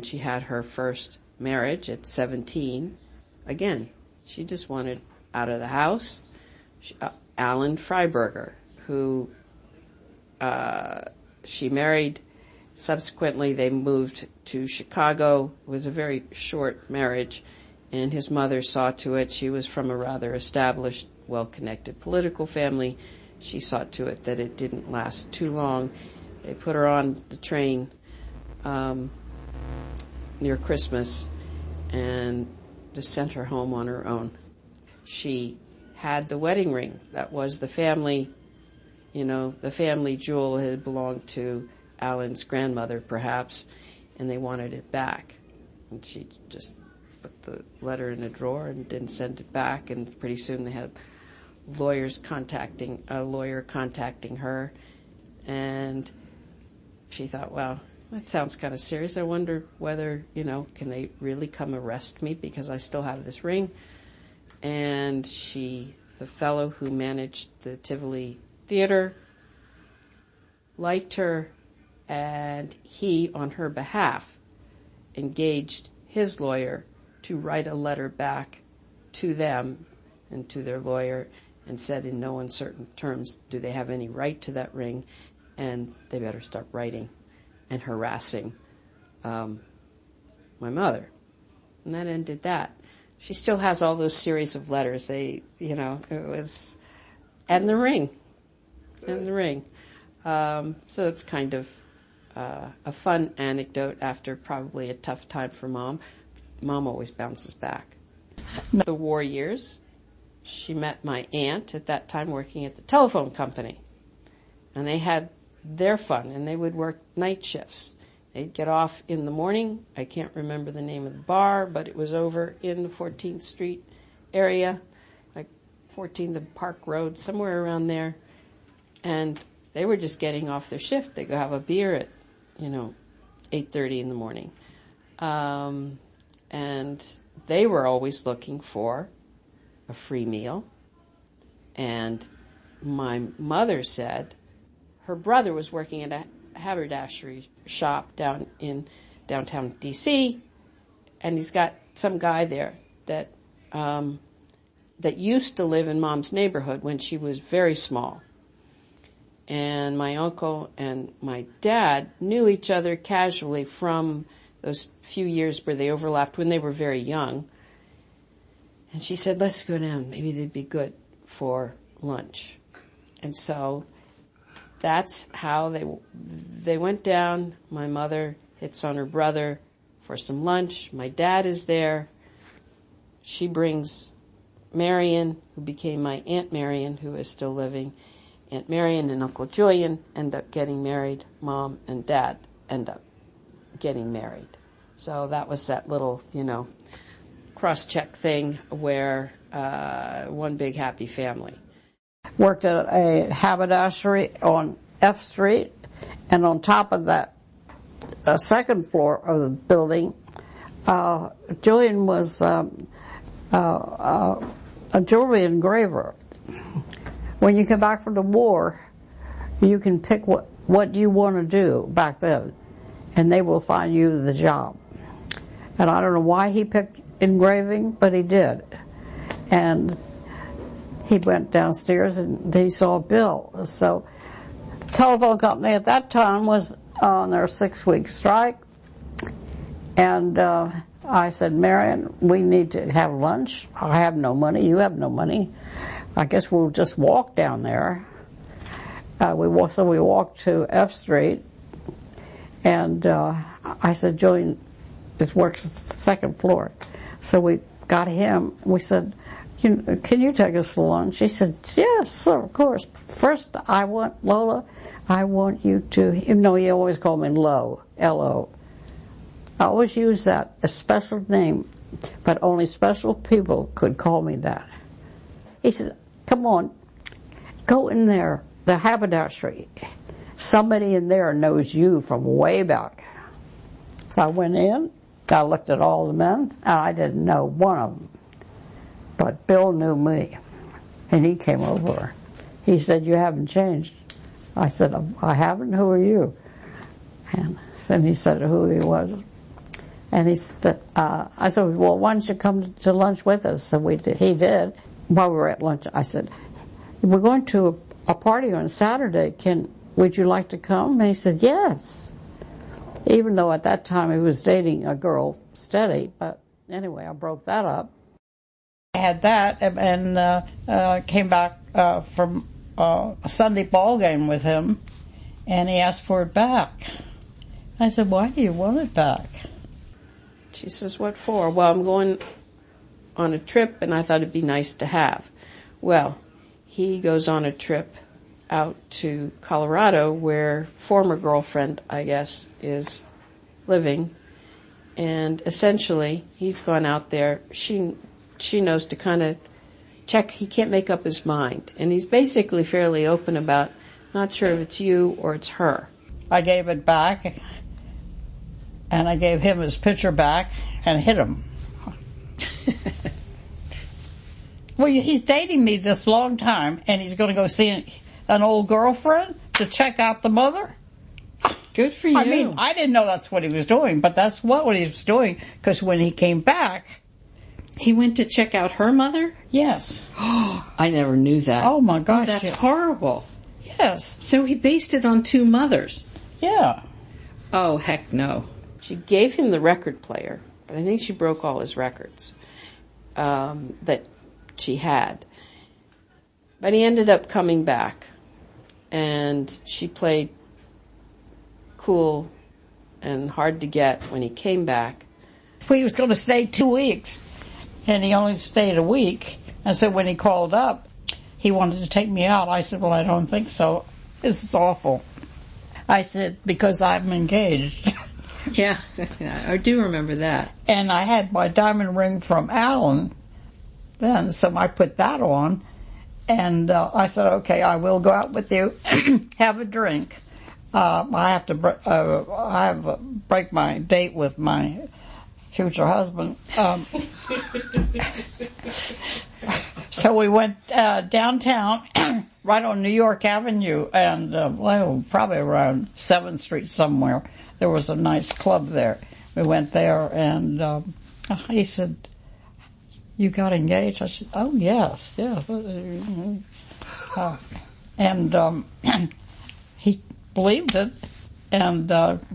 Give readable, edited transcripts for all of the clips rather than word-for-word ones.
She had her first marriage at 17. Again, she just wanted out of the house. Alan Freiberger, who she married. Subsequently, they moved to Chicago. It was a very short marriage, and his mother saw to it. She was from a rather established, well-connected political family. She saw to it that it didn't last too long. They put her on the train near Christmas and just sent her home on her own. She had the wedding ring. That was the family, the family jewel. Had belonged to Alan's grandmother, perhaps, and they wanted it back. And she just put the letter in a drawer and didn't send it back, and pretty soon they had a lawyer contacting her, and she thought, well, that sounds kind of serious. I wonder whether, can they really come arrest me because I still have this ring? And the fellow who managed the Tivoli Theater liked her, and he, on her behalf, engaged his lawyer to write a letter back to them and to their lawyer, and said in no uncertain terms, do they have any right to that ring, and they better start writing and harassing my mother. And that ended that. She still has all those series of letters. It was, and the ring. So it's kind of a fun anecdote after probably a tough time for Mom. Mom always bounces back. The war years, she met my aunt at that time working at the telephone company. And they had their fun, and they would work night shifts. They'd get off in the morning. I can't remember the name of the bar, but it was over in the 14th Street area, like 14th Park Road, somewhere around there. And they were just getting off their shift. They'd go have a beer at, 8:30 in the morning. And they were always looking for a free meal. And my mother said her brother was working at a haberdashery shop down in downtown D.C., and he's got some guy there that used to live in Mom's neighborhood when she was very small. And my uncle and my dad knew each other casually from those few years where they overlapped when they were very young. And she said, let's go down. Maybe they'd be good for lunch. And so that's how they went down. My mother hits on her brother for some lunch. My dad is there. She brings Marion, who became my Aunt Marion, who is still living. Aunt Marion and Uncle Julian end up getting married. Mom and Dad end up getting married. So that was that little, cross-check thing where one big happy family. Worked at a haberdashery on F Street, and on top of that, second floor of the building, Julian was a jewelry engraver. When you come back from the war, you can pick what you want to do back then, and they will find you the job. And I don't know why he picked engraving, but he did. And he went downstairs and he saw a bill. So the telephone company at that time was on their 6-week strike. And I said, Marion, we need to have lunch. I have no money. You have no money. I guess we'll just walk down there. So we walked to F Street. And I said, Julian, this works at the second floor. So we got him. We said, can you take us to lunch? He said, yes, sir, of course. First, Lola, I want you to, he always called me Lo, L-O. I always use that, a special name, but only special people could call me that. He said, come on, go in there, the haberdashery. Somebody in there knows you from way back. So I went in, I looked at all the men, and I didn't know one of them. But Bill knew me, and he came over. He said, you haven't changed. I said, I haven't? Who are you? And then he said who he was. And I said, well, why don't you come to lunch with us? So he did. While we were at lunch, I said, we're going to a party on Saturday. Would you like to come? And he said, yes. Even though at that time he was dating a girl steady. But anyway, I broke that up. I had that and came back from a Sunday ball game with him, and he asked for it back. I said, why do you want it back? She says, what for? Well, I'm going on a trip, and I thought it'd be nice to have. Well, he goes on a trip out to Colorado, where former girlfriend, I guess, is living. And essentially, he's gone out there. She knows to kind of check. He can't make up his mind. And he's basically fairly open about, not sure if it's you or it's her. I gave it back, and I gave him his picture back and hit him. Well, he's dating me this long time, and he's going to go see an old girlfriend to check out the mother? Good for you. I mean, I didn't know that's what he was doing, but that's what he was doing, because when he came back... He went to check out her mother? Yes. I never knew that. Oh, my gosh. Oh, that's horrible. Yes. So he based it on two mothers? Yeah. Oh, heck no. She gave him the record player, but I think she broke all his records that she had. But he ended up coming back, and she played cool and hard to get when he came back. He was going to stay 2 weeks, and he only stayed a week. And so when he called up, he wanted to take me out. I said, well, I don't think so. This is awful. I said, because I'm engaged. Yeah, I do remember that. And I had my diamond ring from Alan then, so I put that on. And I said, okay, I will go out with you, have a drink. I have to break my date with my future husband. So we went downtown, right on New York Avenue, and probably around 7th Street somewhere. There was a nice club there. We went there, and he said, you got engaged? I said, oh, yes. And he believed it, and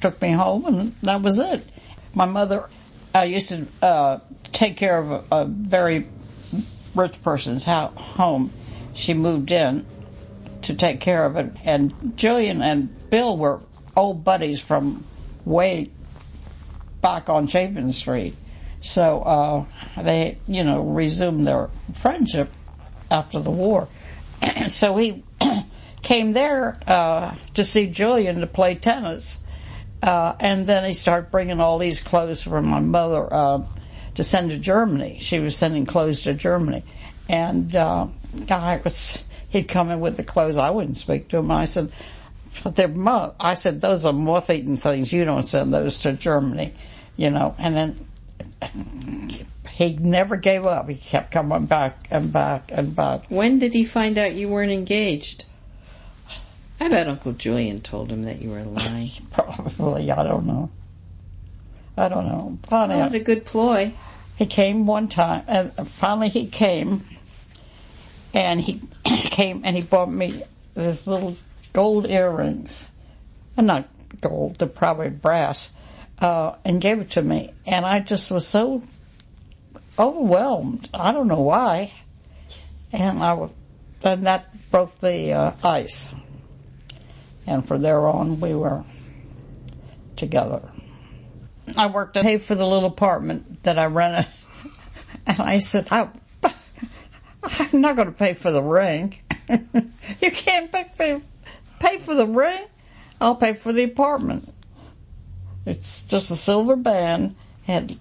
took me home, and that was it. My mother used to take care of a very rich person's home. She moved in to take care of it, and Jillian and Bill were old buddies from way back on Chapin Street. So they, resumed their friendship after the war. So he came there to see Jillian to play tennis. And then he started bringing all these clothes from my mother to send to Germany. She was sending clothes to Germany. And he'd come in with the clothes. I wouldn't speak to him. And I said, those are moth-eaten things. You don't send those to Germany, And then he never gave up. He kept coming back and back and back. When did he find out you weren't engaged? I bet Uncle Julian told him that you were lying. Probably. I don't know. Finally, that was a good ploy. He came one time, and finally he came, and he bought me this little gold earrings. Not gold, they're probably brass, and gave it to me. And I just was so overwhelmed. I don't know why. And then that broke the ice. And from there on, we were together. I worked to pay for the little apartment that I rented. And I said, I'm not going to pay for the ring. You can't pay for the ring? I'll pay for the apartment. It's just a silver band, had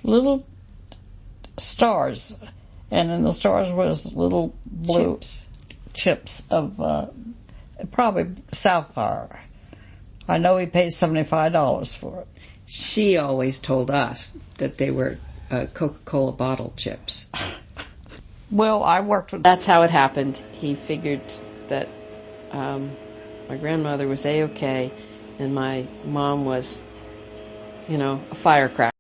little stars. And in the stars was little blue chips of... probably Sapphire. I know he paid $75 for it. She always told us that they were Coca-Cola bottle chips. Well, I worked with... That's how it happened. He figured that my grandmother was A-OK, and my mom was you know, a firecracker.